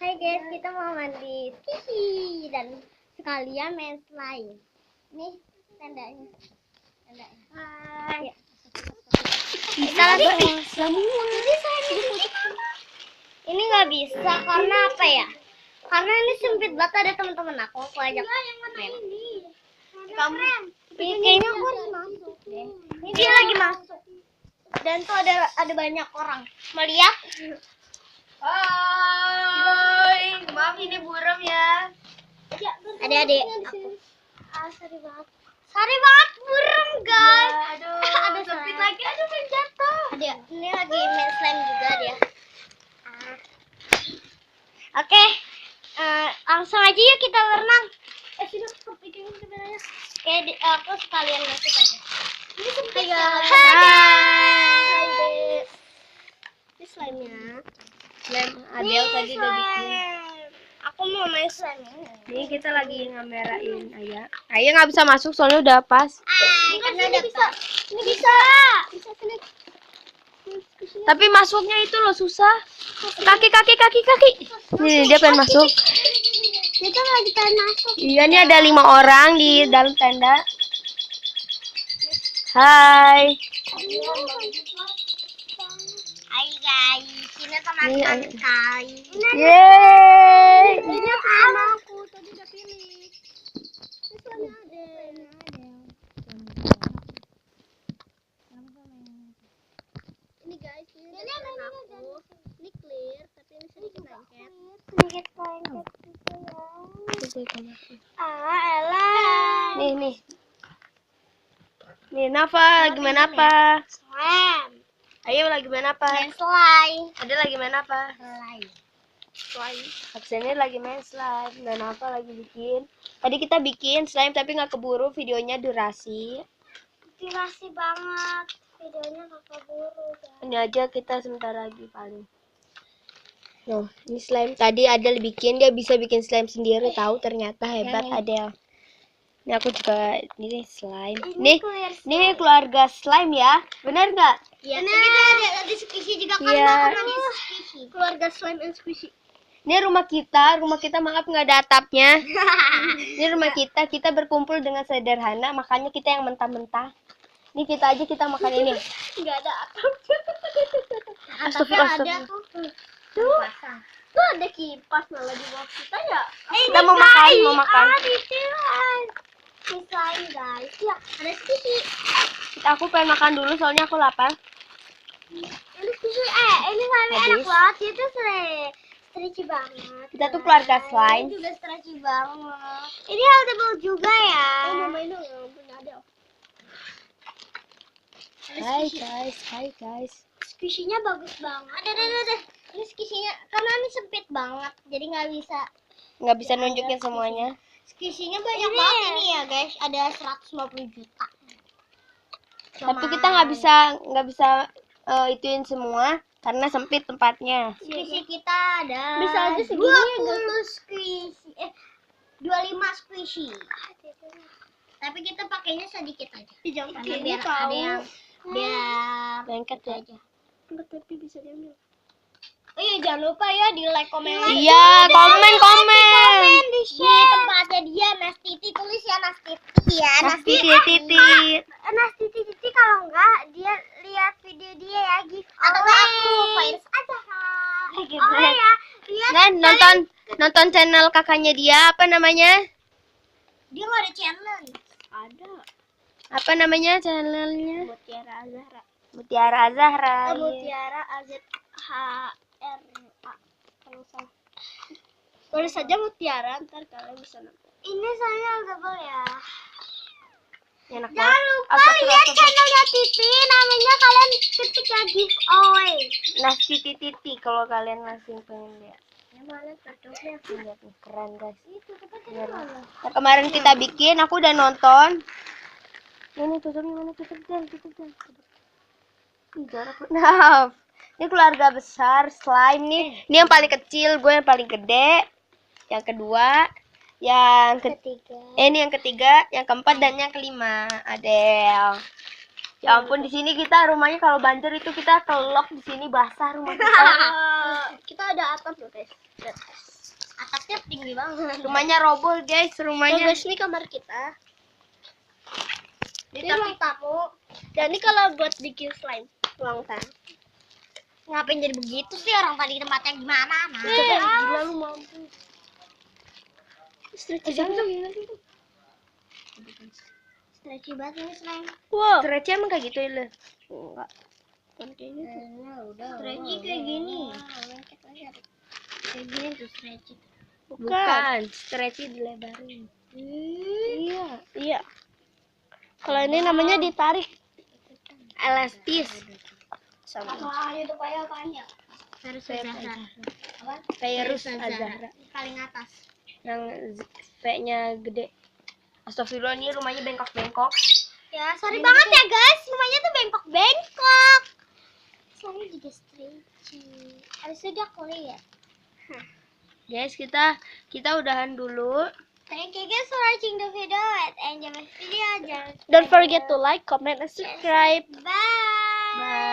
Hai guys, kita mau mandi hihi dan sekalian main slime. Nih tendanya. Hai. Bisa lagi. Ini nggak bisa karena apa ya? Karena ini sempit banget, ada teman-teman aku ajak main. Kamu kayaknya aku harus masuk deh. Ini dia lagi masuk. Dan tuh ada banyak orang melihat. Hai, maaf ini buram ya. Adik-adik aku. Sorry banget buram guys. Ya, aduh, ada sempit saya. lagi, aduh pengen jatuh. Adik, ini lagi main slime juga dia. Oke, langsung aja yuk kita berenang. Sini kepiting sebenarnya. Oke, aku sekalian masuk aja. Ini sempit guys. Hai guys. Ini slime-nya. Slime Adel tadi udah bikin. Aku mau main slime. Ini kita lagi ngamerain Ayah. Ayah nggak bisa masuk soalnya udah pas. Ini kan udah bisa. Ini bisa. Bisa sini. Tapi masuknya itu loh susah. Kaki. Nih dia pengen masuk. Kita lagi pengen masuk. Iya nih ada 5 orang di dalam tenda. Hai. Hai guys, ini teman-teman sekali. Yeay. Ini sama aku tadi udah pilih. Ini suami ada. Ini guys, ini aku. Ini clear, tapi ini sedikit lengket. Sedikit lengket gitu ya. Elah. Nih. Nih Nafa lagi main apa? Slime. Ayo lagi main apa? Main slime. Ada lagi main apa? Slime. Absennya lagi main slime dan apa lagi bikin. Tadi kita bikin slime tapi nggak keburu videonya durasi. Durasi banget. Videonya gak keburu guys. Ini aja kita sebentar lagi paling. Noh, ini slime tadi Adel bikin, dia bisa bikin slime sendiri tahu ternyata hebat Adel. Ini aku juga ini slime. Nih keluarga slime ya. Benar nggak? Iya. Kita ada squishy juga kan namanya squishy. Keluarga slime and squishy. Ini rumah kita maaf nggak ada atapnya. Ini rumah kita berkumpul dengan sederhana, makanya kita yang mentah-mentah. Ini kita makan ini. Enggak ada atapnya. Atapnya ada tuh. Tuh ada kipas malah di bawah kita ya. Kita mau makan. Slime guys. Ya, ada squishy. Aku pengen makan dulu soalnya aku lapar. Ini squishy. Ini slime enak banget. Dia tuh stretchy banget. Kita tuh keluarga slime. Ini juga stretchy banget. Ini healthable juga ya. Mau main dong ya, punya ada. Hai guys. Squishy-nya bagus banget. Ada. Ini squishy-nya karena ini sempit banget, jadi nggak bisa Nunjukin semuanya. Squishy-nya banyak banget ini ya guys, ada 150 juta. Tapi kita nggak bisa ituin semua karena sempit tempatnya. Squishy kita ada Bisa aja segini 20 squishy, 25 squishy. Tapi kita pakainya sedikit aja. Karena biar ada yang Lengket ya. aja. Tapi bisa diambil. Oh iya, jangan lupa ya di like, komen. Iya, komen. Di share. Ini tempatnya dia, Nas Titi, tulis ya Nas Titi ya. Nas Titi. Nas Titi kalau enggak dia lihat video dia ya giveaway. Atau aku Faiz aja. Oh ya, lihat. Nah, nonton channel kakaknya dia, apa namanya? Dia nggak ada channel. Ada. Apa namanya channelnya? Mutiara Azahra. Mutiara Azahra. Mutiara AZHRA. Kalau salah. Tulis saja Mutiara, ntar kalian bisa nonton. Ini saya double ya. Enak Jangan banget. lupa lihat channelnya Titi, namanya kalian ketik ya giveaway. Nas Titi kalau kalian masih pengen lihat. Yang mana tutupnya? Lihat nih, keren guys. Itu tutupnya mana? Nah, kemarin kita bikin, aku udah nonton. Ini tutupnya mana? Tutup dan. Jarak. Nah, ini keluarga besar slime nih. Ini yang paling kecil, gue yang paling gede. Yang kedua, yang Ketiga. ini yang ketiga, yang keempat dan yang kelima. Adel. Ya ampun, di sini kita rumahnya kalau banjir itu kita kelok di sini basah rumah kita. Kita ada atap loh guys. tinggi banget. Rumahnya roboh guys, rumahnya. Guys, ini kamar kita. Ini tapi tamu. Dan ini kalau buat bikin slime, ruang tamu. Ngapain jadi begitu sih, orang tadi tempatnya gimana? Gila lu mampu. Stretchy banget. Stretchy banget ini slime. Wow. Stretchy emang kayak gitu ya? Enggak. Stretchy kayak gini. Kayak gini tuh stretchy. Bukan, stretchy dilebarin. Iya. Kalau ini namanya ditarik. Elastis. Sama. YouTube aja apaan ya? Virus Azahra. Apa? Virus Azahra. Paling atas. Yang V-nya gede. Astagfirullah, ini rumahnya bengkok-bengkok. Ya, sorry banget ya guys, rumahnya tuh bengkok-bengkok. Soalnya juga stretchy. Harusnya dia kuliah. Guys, kita udahan dulu. Thank you guys for watching the video and enjoy my video. Don't forget to like, comment, and subscribe. Bye. Bye.